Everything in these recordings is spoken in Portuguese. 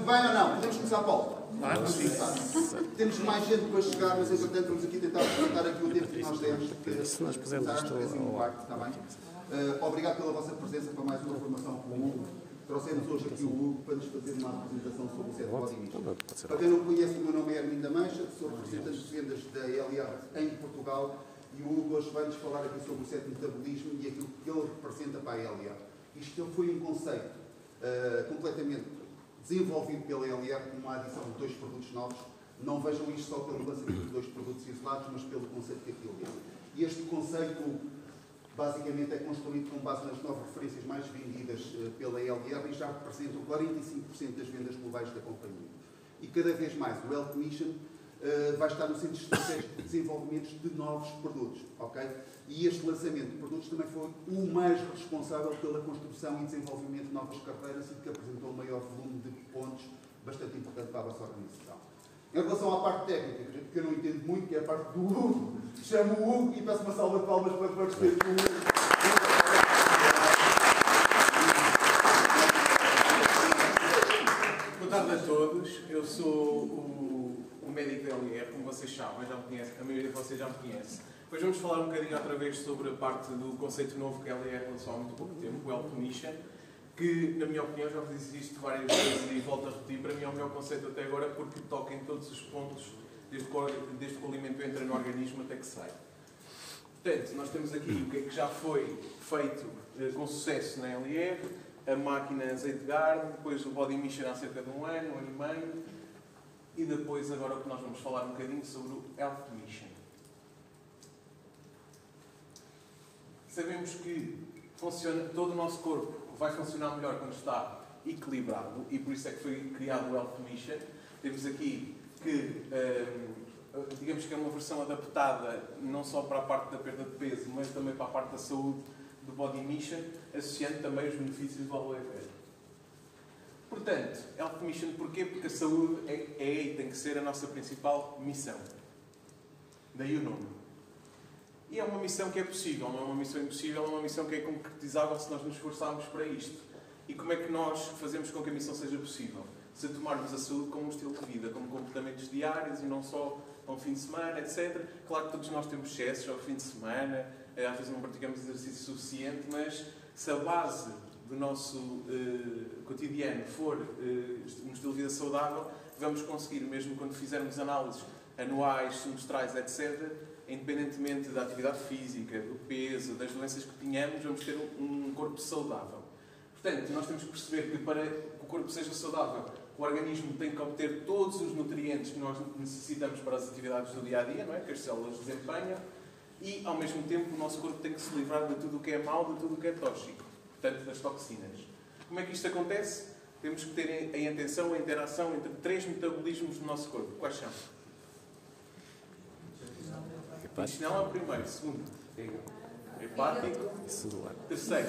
bem ou não? Podemos começar, Paulo? Claro, sim. Temos mais gente para chegar, mas entretanto vamos aqui tentar respeitar aqui o tempo que nós demos. Se nós pusermos isto está bem? Obrigado pela vossa presença para mais uma formação com o Hugo. Trouxemos hoje aqui o Hugo para nos fazer uma apresentação sobre o setor body image. Para quem não conhece, o meu nome é Armindo Mancha, sou representante de vendas da LR em Portugal e o Hugo hoje vai-nos falar aqui sobre o setor metabolismo e aquilo que ele representa para a LR. Isto foi um conceito completamente desenvolvido pela LR com uma adição de 2 produtos novos. Não vejam isto só pelo lançamento de 2 produtos isolados, mas pelo conceito que aquilo é. E este conceito, basicamente, é construído com base nas 9 referências mais vendidas pela LR e já representam 45% das vendas globais da companhia. E cada vez mais o Health Mission vai estar no centro estratégico de desenvolvimento de novos produtos. Ok? E este lançamento de produtos também foi o mais responsável pela construção e desenvolvimento de novas carteiras e que apresentou um maior volume de pontos bastante importante para a vossa organização. Em relação à parte técnica, que eu não entendo muito, que é a parte do Hugo, chamo o Hugo e peço uma salva de palmas para receber o Hugo. Boa tarde a todos, eu sou o médico da LR, como vocês sabem, já me conhecem, a maioria de vocês já me conhece. Depois vamos falar um bocadinho outra vez sobre a parte do conceito novo que a LR lançou há muito pouco tempo, o Health Mission, que, na minha opinião, já vos existe várias vezes e volto a repetir, para mim é o melhor conceito até agora porque toca em todos os pontos desde que o alimento entra no organismo até que sai. Portanto, nós temos aqui o que é que já foi feito com sucesso na LR, a máquina azeite Gard, depois o Body Mission há cerca de um ano e meio, e depois agora o que nós vamos falar um bocadinho sobre o Health Mission. Sabemos que todo o nosso corpo vai funcionar melhor quando está equilibrado e por isso é que foi criado o Health Mission. Temos aqui que, digamos que é uma versão adaptada não só para a parte da perda de peso, mas também para a parte da saúde do Body Mission, associando também os benefícios do aloe vera. Portanto, Health Mission porquê? Porque a saúde é e tem que ser a nossa principal missão. Daí o nome. E é uma missão que é possível, não é uma missão impossível, é uma missão que é concretizável se nós nos esforçarmos para isto. E como é que nós fazemos com que a missão seja possível? Se tomarmos a saúde como um estilo de vida, como comportamentos diários e não só ao fim de semana, etc. Claro que todos nós temos excessos ao fim de semana, às vezes não praticamos exercício suficiente, mas se a base do nosso cotidiano for um estilo de vida saudável, vamos conseguir, mesmo quando fizermos análises anuais, semestrais, etc., independentemente da atividade física, do peso, das doenças que tenhamos, vamos ter um corpo saudável. Portanto, nós temos que perceber que para que o corpo seja saudável, o organismo tem que obter todos os nutrientes que nós necessitamos para as atividades do dia-a-dia, não é? Que as células desempenham, e, ao mesmo tempo, o nosso corpo tem que se livrar de tudo o que é mau, de tudo o que é tóxico, portanto, das toxinas. Como é que isto acontece? Temos que ter em atenção a interação entre 3 metabolismos do nosso corpo. Quais são? Intestinal é o primeiro, segundo, hepático, terceiro,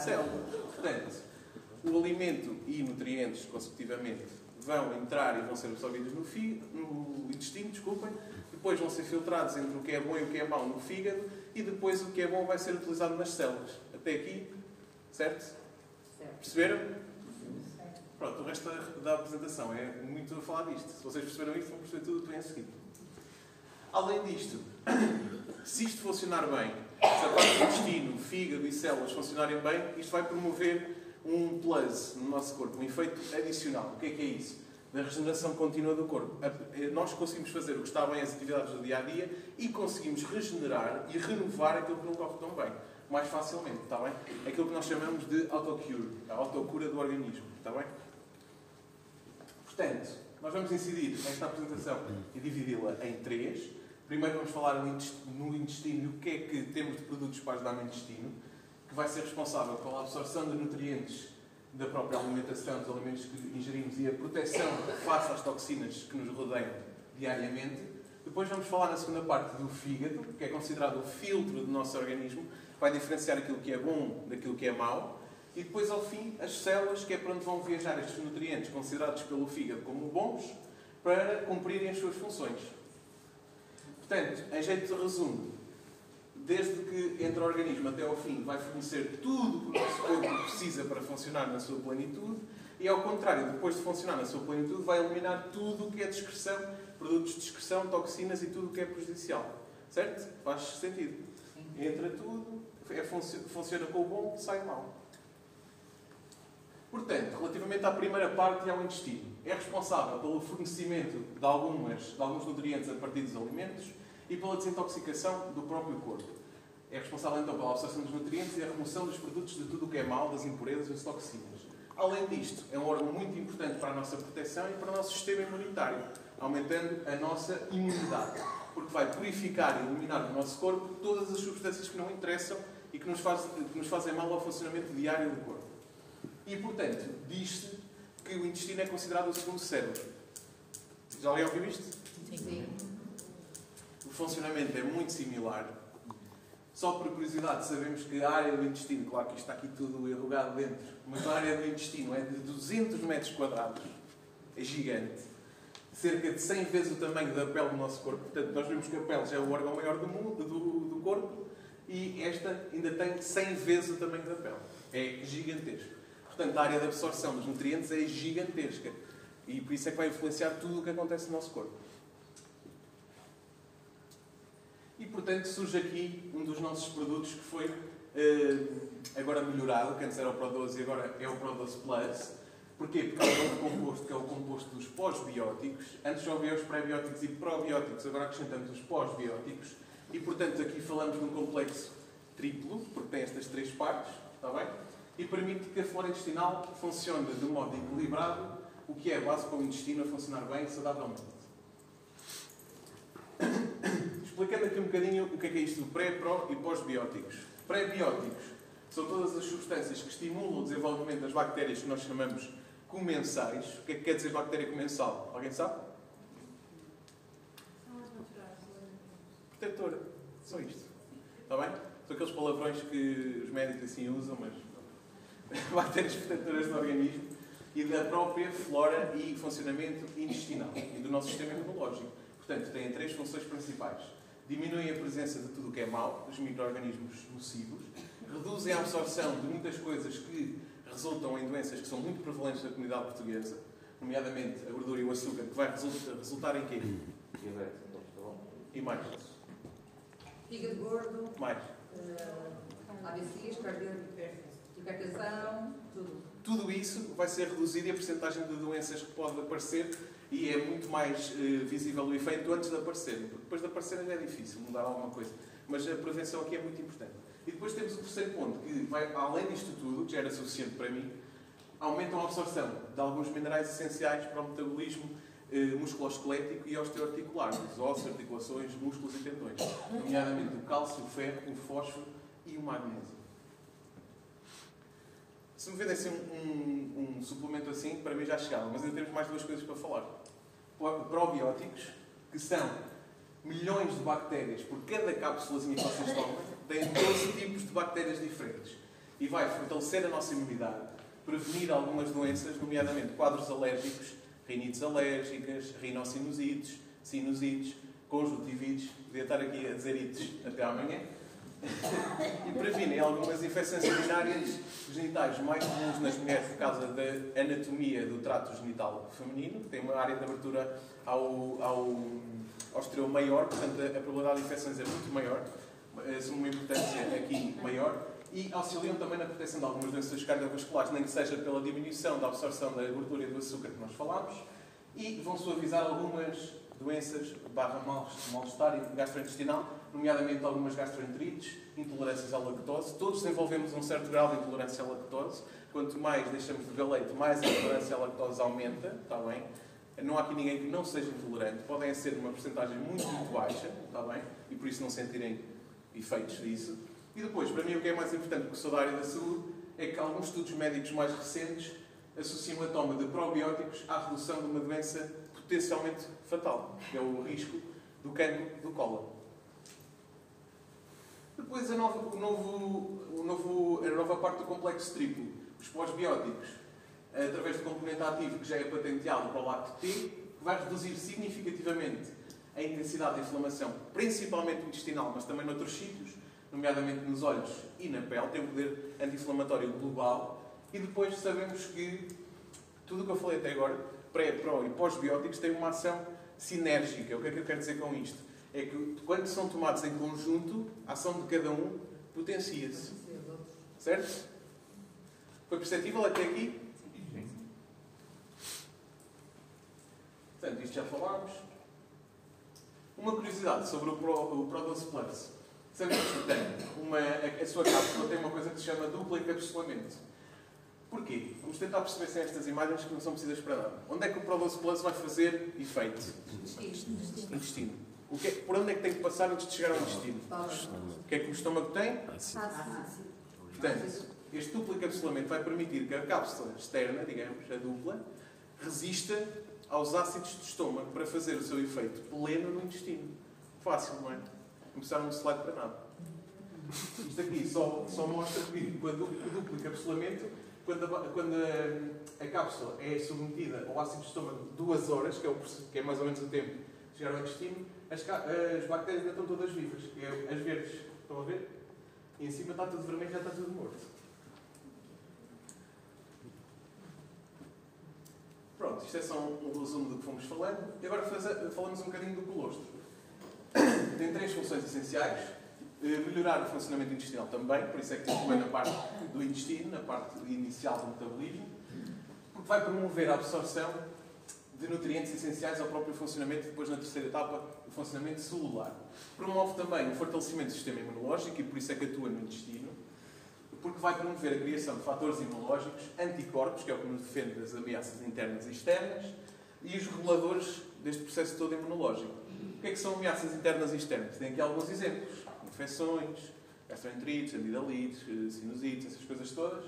célula. Portanto, o alimento e nutrientes, consecutivamente, vão entrar e vão ser absorvidos no intestino, depois vão ser filtrados entre o que é bom e o que é mau no fígado e depois o que é bom vai ser utilizado nas células. Até aqui, certo? Perceberam? Pronto, o resto da apresentação é muito a falar disto. Se vocês perceberam isto, vão perceber tudo o que vem a seguir. Além disto, se isto funcionar bem, se a parte do intestino, fígado e células funcionarem bem, isto vai promover um plus no nosso corpo, um efeito adicional. O que é isso? Da regeneração contínua do corpo. Nós conseguimos fazer o que está bem as atividades do dia-a-dia e conseguimos regenerar e renovar aquilo que não corre tão bem, mais facilmente, está bem? Aquilo que nós chamamos de autocure, a autocura do organismo, está bem? Portanto, nós vamos incidir nesta apresentação e dividi-la em 3. Primeiro vamos falar no intestino o que é que temos de produtos para ajudar no intestino, que vai ser responsável pela absorção de nutrientes da própria alimentação, dos alimentos que ingerimos e a proteção face às toxinas que nos rodeiam diariamente. Depois vamos falar na segunda parte do fígado, que é considerado o filtro do nosso organismo, que vai diferenciar aquilo que é bom daquilo que é mau. E depois, ao fim, as células, que é para onde vão viajar estes nutrientes considerados pelo fígado como bons, para cumprirem as suas funções. Portanto, em jeito de resumo, desde que entra o organismo até ao fim, vai fornecer tudo o que o nosso corpo precisa para funcionar na sua plenitude. e, ao contrário, depois de funcionar na sua plenitude, vai eliminar tudo o que é discreção, produtos de discreção, toxinas e tudo o que é prejudicial. Certo? Faz sentido. Entra tudo, funciona com o bom, sai o mau. Portanto, relativamente à primeira parte e ao intestino, é responsável pelo fornecimento de alguns nutrientes a partir dos alimentos e pela desintoxicação do próprio corpo. É responsável então pela absorção dos nutrientes e a remoção dos produtos de tudo o que é mau, das impurezas e das toxinas. Além disto, é um órgão muito importante para a nossa proteção e para o nosso sistema imunitário, aumentando a nossa imunidade, porque vai purificar e eliminar do nosso corpo todas as substâncias que não interessam e que nos fazem mal ao funcionamento diário do corpo. E, portanto, diz-se que o intestino é considerado o segundo cérebro. Já alguém ouviu isto? Sim. O funcionamento é muito similar. Só por curiosidade, sabemos que a área do intestino, claro que isto está aqui tudo enrugado dentro, mas a área do intestino é de 200 metros quadrados. É gigante. Cerca de 100 vezes o tamanho da pele do nosso corpo. Portanto, nós vemos que a pele já é o órgão maior do corpo e esta ainda tem 100 vezes o tamanho da pele. É gigantesco. Portanto, a área de absorção dos nutrientes é gigantesca. E por isso é que vai influenciar tudo o que acontece no nosso corpo. E, portanto, surge aqui um dos nossos produtos que foi agora melhorado, que antes era o Pro12 e agora é o Pro12 Plus. Porquê? Porque há um novo composto, que é o composto dos pós-bióticos. Antes já havia os pré-bióticos e probióticos, agora acrescentamos os pós-bióticos. E, portanto, aqui falamos de um complexo triplo, porque tem estas três partes, está bem? E permite que a flora intestinal funcione de um modo equilibrado, o que é a base para o intestino a funcionar bem e saudavelmente. Explicando aqui um bocadinho o que é isto do pré, pró e pós-bióticos. Pré-bióticos são todas as substâncias que estimulam o desenvolvimento das bactérias que nós chamamos comensais. O que é que quer dizer bactéria comensal? Alguém sabe? Protetora. Só isto. Está bem? São aqueles palavrões que os médicos assim usam, mas bactérias protetoras do organismo e da própria flora e funcionamento intestinal e do nosso sistema imunológico. Portanto, têm três funções principais. Diminuem a presença de tudo o que é mau, dos micro-organismos nocivos, reduzem a absorção de muitas coisas que resultam em doenças que são muito prevalentes na comunidade portuguesa, nomeadamente a gordura e o açúcar, que vai resultar em quê? Diabetes, e mais? Fígado gordo. Mais? AVCs, hipertensão, tudo. Tudo isso vai ser reduzido e a percentagem de doenças que pode aparecer e é muito mais visível o efeito antes de aparecer. Porque depois de aparecer ainda é difícil mudar alguma coisa. Mas a prevenção aqui é muito importante. E depois temos o terceiro ponto, que vai, além disto tudo, que já era suficiente para mim, aumentam a absorção de alguns minerais essenciais para o metabolismo musculoesquelético e osteoarticular, os ossos, articulações, músculos e tendões, nomeadamente o cálcio, o ferro, o fósforo e o magnésio. Se me vendessem um suplemento assim, para mim já chegava, mas ainda temos mais duas coisas para falar. Probióticos, que são milhões de bactérias por cada cápsulazinha que vocês tomam, têm 12 tipos de bactérias diferentes. E vai fortalecer a nossa imunidade, prevenir algumas doenças, nomeadamente quadros alérgicos, rinites alérgicas, rinocinusites, sinusites, conjuntivites, podia estar aqui a dizer ites até amanhã, e previnem algumas infecções urinárias genitais mais comuns nas mulheres por causa da anatomia do trato genital feminino, que tem uma área de abertura ao exterior maior, portanto a probabilidade de infecções é muito maior, uma importância aqui maior, e auxiliam também na proteção de algumas doenças cardiovasculares, nem que seja pela diminuição da absorção da gordura e do açúcar que nós falámos, e vão suavizar algumas doenças mal-estar gastrointestinal, nomeadamente algumas gastroenterites, intolerâncias à lactose. Todos desenvolvemos um certo grau de intolerância à lactose. Quanto mais deixamos de beber leite, mais a intolerância à lactose aumenta, está bem? Não há aqui ninguém que não seja intolerante. Podem ser uma porcentagem muito, muito baixa, está bem? E por isso não sentirem efeitos disso. E depois, para mim, o que é mais importante, porque sou da área da saúde, é que alguns estudos médicos mais recentes associam a toma de probióticos à redução de uma doença potencialmente fatal, que é o risco do cancro do cólon. Depois, a nova parte do complexo triplo, os pós-bióticos, através do componente ativo que já é patenteado para o lacto-T, que vai reduzir significativamente a intensidade da inflamação, principalmente intestinal, mas também noutros sítios, nomeadamente nos olhos e na pele, tem um poder anti-inflamatório global. E depois sabemos que Tudo o que eu falei até agora, pré, pró e pós-bióticos, tem uma ação sinérgica. O que é que eu quero dizer com isto? É que quando são tomados em conjunto, a ação de cada um potencia-se. Certo? Foi perceptível até aqui? Sim. Portanto, isto já falámos. Uma curiosidade sobre o ProDose Plus. Sabemos que tem a sua cápsula tem uma coisa que se chama duplo encapsulamento. Porquê? Vamos tentar perceber sem estas imagens que não são precisas para nada. Onde é que o ProDose Plus vai fazer efeito? Intestino. Por onde é que tem que passar antes de chegar ao intestino? O que é que o estômago tem? Portanto, este duplo encapsulamento vai permitir que a cápsula externa, digamos, a dupla, resista aos ácidos do estômago para fazer o seu efeito pleno no intestino. Fácil, não é? Não precisaram de slide para nada. Isto aqui só mostra que com o duplo encapsulamento, quando a cápsula é submetida ao ácido do estômago 2 horas, que é mais ou menos o tempo de chegar ao intestino, as bactérias ainda estão todas vivas. As verdes, estão a ver? E em cima está tudo vermelho, já está tudo morto. Pronto, isto é só um resumo do que fomos falando. E agora falamos um bocadinho do colostro. Tem 3 funções essenciais. Melhorar o funcionamento intestinal também, por isso é que atua na parte do intestino, na parte inicial do metabolismo, porque vai promover a absorção de nutrientes essenciais ao próprio funcionamento, depois na terceira etapa, o funcionamento celular. Promove também o fortalecimento do sistema imunológico e por isso é que atua no intestino, porque vai promover a criação de fatores imunológicos, anticorpos, que é o que nos defende das ameaças internas e externas, e os reguladores deste processo todo imunológico. O que é que são ameaças internas e externas? Tem aqui alguns exemplos. Infecções, gastroenterites, amidalites, sinusites, essas coisas todas.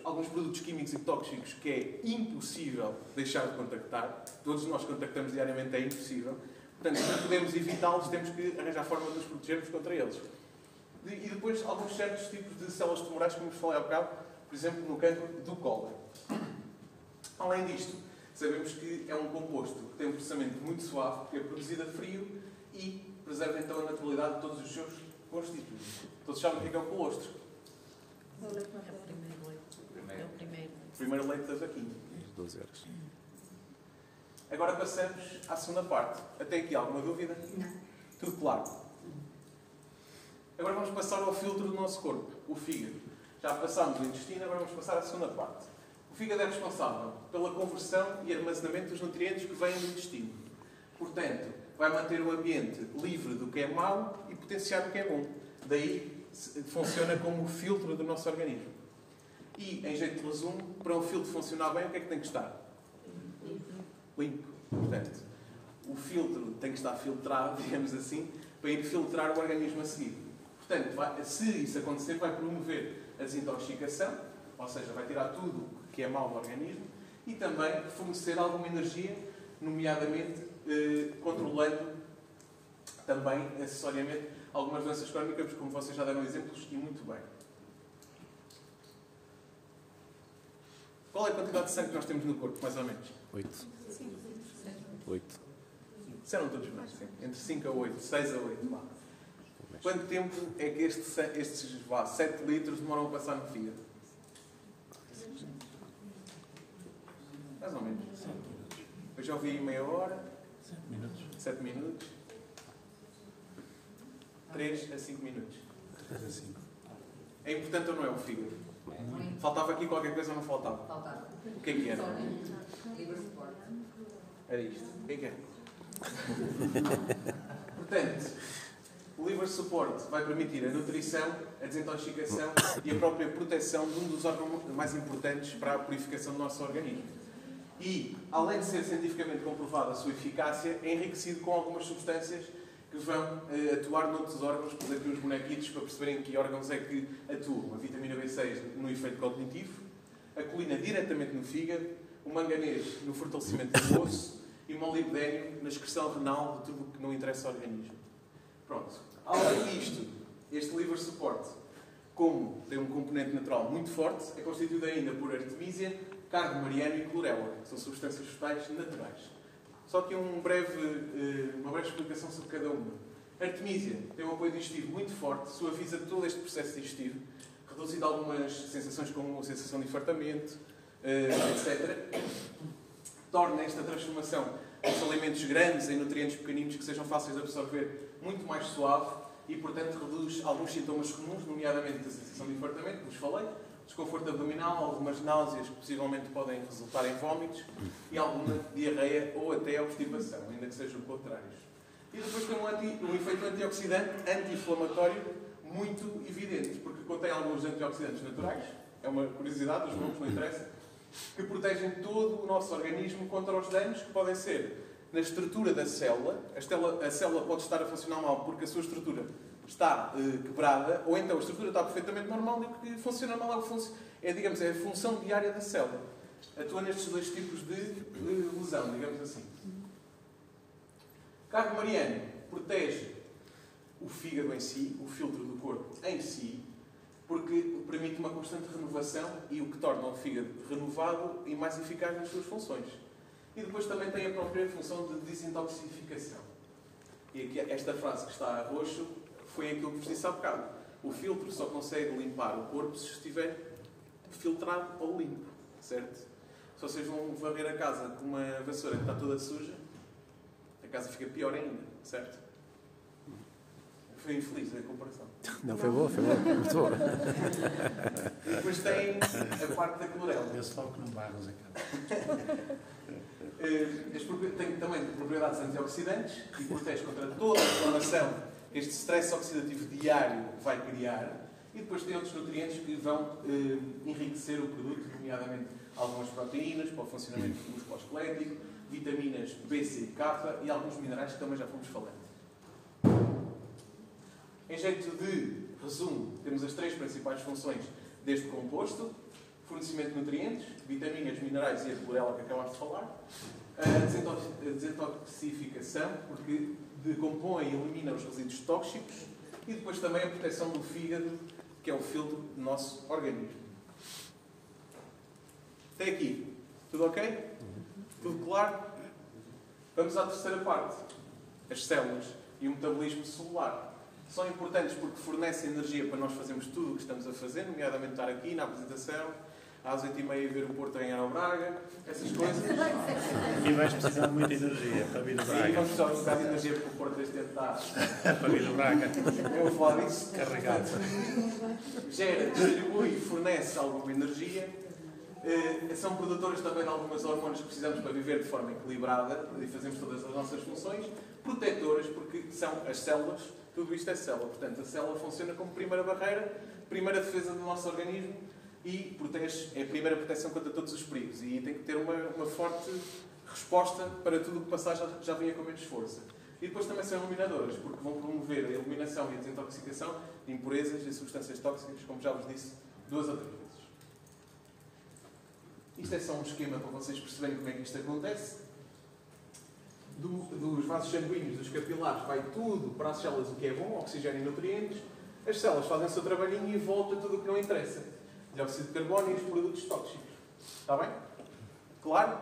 Alguns produtos químicos e tóxicos que é impossível deixar de contactar. Todos nós contactamos diariamente, é impossível. Portanto, se não podemos evitá-los, temos que arranjar forma de nos protegermos contra eles. E depois, alguns certos tipos de células tumorais, como vos falei há bocado, por exemplo, no cancro do cólon. Além disto, sabemos que é um composto que tem um processamento muito suave, porque é produzido a frio e preserva então a naturalidade de todos os seus constituintes. Todos sabem o que é o colostro? É o primeiro leite. O primeiro leite da vaquinha. 12 horas. Agora passamos à segunda parte. Até aqui alguma dúvida? Não. Tudo claro? Agora vamos passar ao filtro do nosso corpo, o fígado. Já passámos o intestino, agora vamos passar à segunda parte. O fígado é responsável pela conversão e armazenamento dos nutrientes que vêm do intestino. Portanto, vai manter o ambiente livre do que é mau e potenciar o que é bom. Daí, funciona como o filtro do nosso organismo. E, em jeito de resumo, para um filtro funcionar bem, o que é que tem que estar? Limpo. Portanto, o filtro tem que estar filtrado, digamos assim, para ir filtrar o organismo a seguir. Portanto, se isso acontecer, vai promover a desintoxicação, ou seja, vai tirar tudo que é mau do organismo, e também fornecer alguma energia, nomeadamente controlando também, acessoriamente, algumas doenças crónicas, como vocês já deram exemplos, e muito bem. Qual é a quantidade de sangue que nós temos no corpo, mais ou menos? 8. 8. Disseram todos bem, sim. Entre 5 a 8, 6 a 8. Vá. Quanto tempo é que estes 7 litros demoram a passar no fígado? Mais ou menos. Eu já ouvi meia hora. 7 minutos. 3 a 5 minutos. É importante ou não é o fígado? Faltava aqui qualquer coisa ou não faltava? Faltava. O que é que era? Liver support. Era isto. O que é que era? Portanto, o liver support vai permitir a nutrição, a desintoxicação e a própria proteção de um dos órgãos mais importantes para a purificação do nosso organismo. E, além de ser cientificamente comprovada a sua eficácia, é enriquecido com algumas substâncias que vão atuar noutros órgãos, pus aqui uns bonequitos para perceberem que órgãos é que atuam. A vitamina B6 no efeito cognitivo, a colina diretamente no fígado, o manganês no fortalecimento do osso e o molibdênio na excreção renal de tudo o que não interessa ao organismo. Pronto. Além disto, este liver support, como tem um componente natural muito forte, é constituído ainda por artemisia, cardo mariano e clorela, que são substâncias vegetais naturais. Só que uma breve explicação sobre cada uma. A artemisia tem um apoio digestivo muito forte, suaviza todo este processo digestivo, reduzindo algumas sensações como a sensação de infartamento, etc., torna esta transformação dos alimentos grandes em nutrientes pequeninos que sejam fáceis de absorver muito mais suave e, portanto, reduz alguns sintomas comuns, nomeadamente a sensação de enfartamento, que vos falei, desconforto abdominal, algumas náuseas que possivelmente podem resultar em vómitos e alguma diarreia ou até obstipação, ainda que sejam contrários. E depois tem um efeito antioxidante, anti-inflamatório, muito evidente, porque contém alguns antioxidantes naturais, é uma curiosidade, os nomes não interessam, que protegem todo o nosso organismo contra os danos que podem ser na estrutura da célula. A célula pode estar a funcionar mal porque a sua estrutura está quebrada, ou então a estrutura está perfeitamente normal e o que funciona mal é a função diária da célula. Atua nestes dois tipos de lesão, digamos assim. Carbo Mariano protege o fígado em si, o filtro do corpo em si, porque permite uma constante renovação e o que torna o fígado renovado e mais eficaz nas suas funções. E depois também tem a própria função de desintoxicação. E aqui esta frase que está a roxo foi aquilo que vos disse há bocado. O filtro só consegue limpar o corpo se estiver filtrado ou limpo, certo? Se vocês vão varrer a casa com uma vassoura que está toda suja, a casa fica pior ainda, certo? Foi infeliz a comparação. Não, foi boa, muito boa. Depois tem a parte da clorela. Eu só que não barras a cara. Tem também propriedades antioxidantes e protege contra toda a inflamação que este stress oxidativo diário vai criar. E depois tem outros nutrientes que vão enriquecer o produto, nomeadamente algumas proteínas para o funcionamento musculoesquelético, vitaminas B, C e K e alguns minerais que também já fomos falando. Em jeito de resumo, temos as três principais funções deste composto: fornecimento de nutrientes, vitaminas, minerais e a clorela que acabámos de falar, a desintoxicação, porque decompõe e elimina os resíduos tóxicos, e depois também a proteção do fígado, que é o filtro do nosso organismo. Até aqui. Tudo ok? Tudo claro? Vamos à terceira parte. As células e o metabolismo celular. São importantes porque fornecem energia para nós fazermos tudo o que estamos a fazer, nomeadamente estar aqui na apresentação, às 8h30 ver o Porto ganhar ao Braga, essas coisas. E vais precisar de muita energia para vir do Sim, Braga. vamos precisar de um bocado de energia porque o Porto este tempo está Para vir do Braga. Eu vou falar disso. Carregado. Gera, distribui e fornece alguma energia. São produtores também de algumas hormonas que precisamos para viver de forma equilibrada e fazemos todas as nossas funções. Protetoras, porque são as células, tudo isto é célula. Portanto, a célula funciona como primeira barreira, primeira defesa do nosso organismo e protege, é a primeira proteção contra todos os perigos. E tem que ter uma forte resposta para tudo o que passar já venha com menos força. E depois também são eliminadoras, porque vão promover a eliminação e a desintoxicação de impurezas e substâncias tóxicas, como já vos disse 2 ou 3 vezes. Isto é só um esquema para vocês perceberem como é que isto acontece. Dos vasos sanguíneos, dos capilares, vai tudo para as células, o que é bom, oxigênio e nutrientes. As células fazem o seu trabalhinho e volta tudo o que não interessa. Dióxido de carbono e os produtos tóxicos. Está bem? Claro?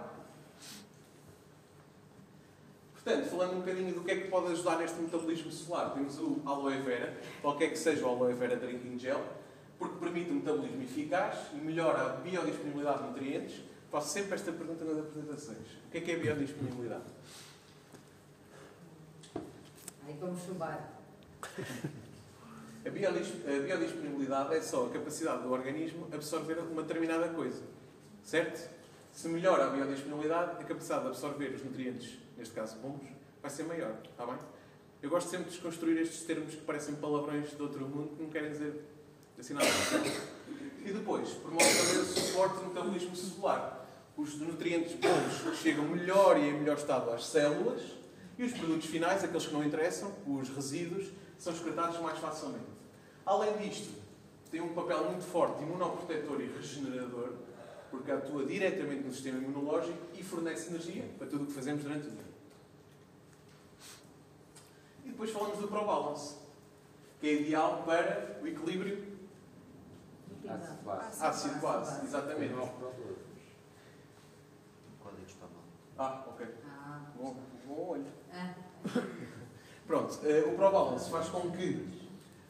Portanto, falando um bocadinho do que é que pode ajudar neste metabolismo celular, temos o aloe vera, qualquer que seja o aloe vera drinking gel, porque permite um metabolismo eficaz e melhora a biodisponibilidade de nutrientes. Faço sempre esta pergunta nas apresentações. O que é biodisponibilidade? Aí vamos chubar. A biodisponibilidade é só a capacidade do organismo absorver uma determinada coisa. Certo? Se melhora a biodisponibilidade, a capacidade de absorver os nutrientes, neste caso bons, vai ser maior. Está bem? Eu gosto sempre de desconstruir estes termos que parecem palavrões de outro mundo, que não querem dizer assim nada. E depois, promove também o suporte do metabolismo celular. Os nutrientes bons chegam melhor e em melhor estado às células e os produtos finais, aqueles que não interessam, os resíduos, são excretados mais facilmente. Além disto, tem um papel muito forte imunoprotetor e regenerador, porque atua diretamente no sistema imunológico e fornece energia para tudo o que fazemos durante o dia. E depois falamos do ProBalance, que é ideal para o equilíbrio ácido-base, exatamente. Ok. Bom olho. Pronto, o ProBalance faz com que,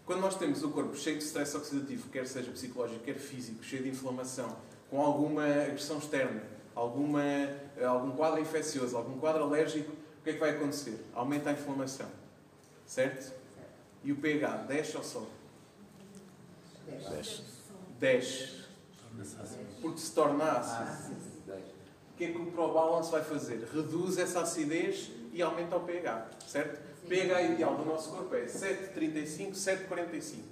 quando nós temos o corpo cheio de stress oxidativo, quer seja psicológico, quer físico, cheio de inflamação, com alguma agressão externa, algum quadro infeccioso, algum quadro alérgico, o que é que vai acontecer? Aumenta a inflamação. Certo? E o pH desce ou sobe? Desce. Porque se torna ácido. O que é que o ProBalance vai fazer? Reduz essa acidez e aumenta o pH. Certo? O pH ideal do nosso corpo é 7,35, 7,45.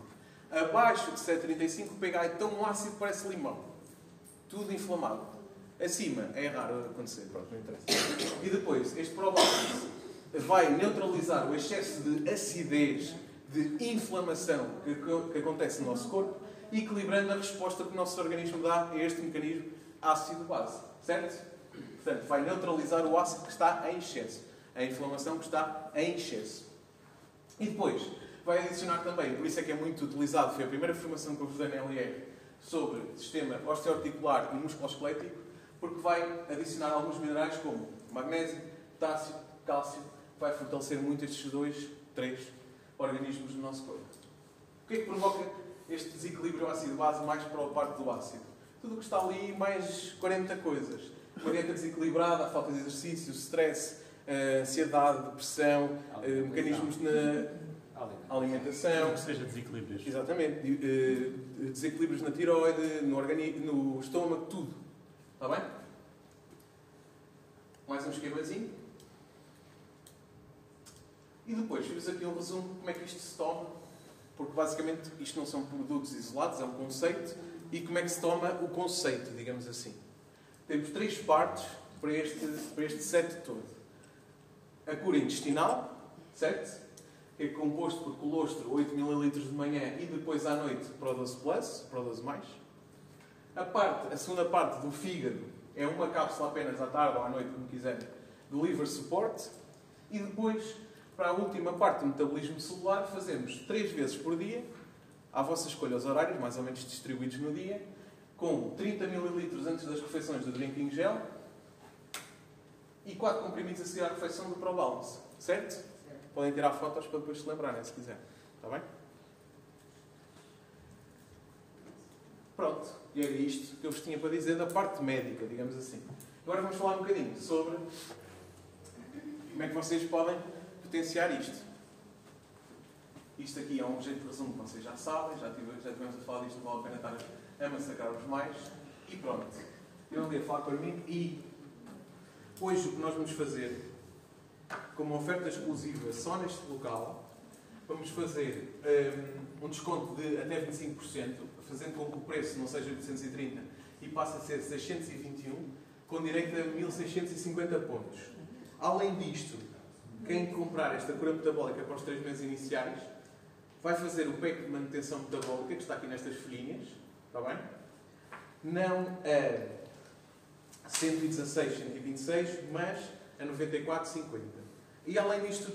Abaixo de 7,35 o pH é tão ácido que parece limão. Tudo inflamado. Acima é raro acontecer. Pronto, não interessa. E depois, este ProBalance vai neutralizar o excesso de acidez, de inflamação que acontece no nosso corpo, equilibrando a resposta que o nosso organismo dá a este mecanismo ácido-base. Certo? Portanto, vai neutralizar o ácido que está em excesso, a inflamação que está em excesso. E depois, vai adicionar também, por isso é que é muito utilizado, foi a primeira formação que eu vos dei na LR sobre sistema osteoarticular e musculoesquelético, porque vai adicionar alguns minerais como magnésio, potássio, cálcio, vai fortalecer muito estes 3 organismos do nosso corpo. O que é que provoca este desequilíbrio ácido-base mais para a parte do ácido? Tudo o que está ali, mais 40 coisas. Uma dieta desequilibrada, a falta de exercício, stress, ansiedade, depressão, mecanismos na alimentação. Que seja desequilíbrios. Exatamente. Desequilíbrios na tiroide, no estômago, tudo. Está bem? Mais um esquemazinho. E depois fiz aqui um resumo de como é que isto se toma, porque basicamente isto não são produtos isolados, é um conceito, e como é que se toma o conceito, digamos assim. Temos 3 partes para este set todo. A cura intestinal, certo? Que é composto por colostro, 8 ml de manhã e depois à noite Pro12 Plus, Pro12+. A segunda parte do fígado é uma cápsula apenas à tarde ou à noite, como quiserem, do Liver Support. E depois, para a última parte do metabolismo celular, fazemos 3 vezes por dia, à vossa escolha os horários, mais ou menos distribuídos no dia, com 30 ml antes das refeições do Drinking Gel e 4 comprimidos a seguir à refeição do ProBalance. Certo? Podem tirar fotos para depois se lembrarem, se quiserem. Está bem? Pronto. E era isto que eu vos tinha para dizer da parte médica, digamos assim. Agora vamos falar um bocadinho sobre como é que vocês podem potenciar isto. Isto aqui é um jeito de resumo que vocês já sabem, já tivemos a falar disto, não vale a pena estar a massacrar-vos mais. E pronto. Eu não ia falar para mim. E hoje o que nós vamos fazer, como oferta exclusiva só neste local, vamos fazer um desconto de até 25%, fazendo com que o preço não seja 830 e passe a ser 621, com direito a 1650 pontos. Além disto, quem comprar esta cura metabólica para os 3 meses iniciais vai fazer o pack de manutenção metabólica, que está aqui nestas folhinhas, está bem? Não a 116, 126, mas a 94,50. E além disto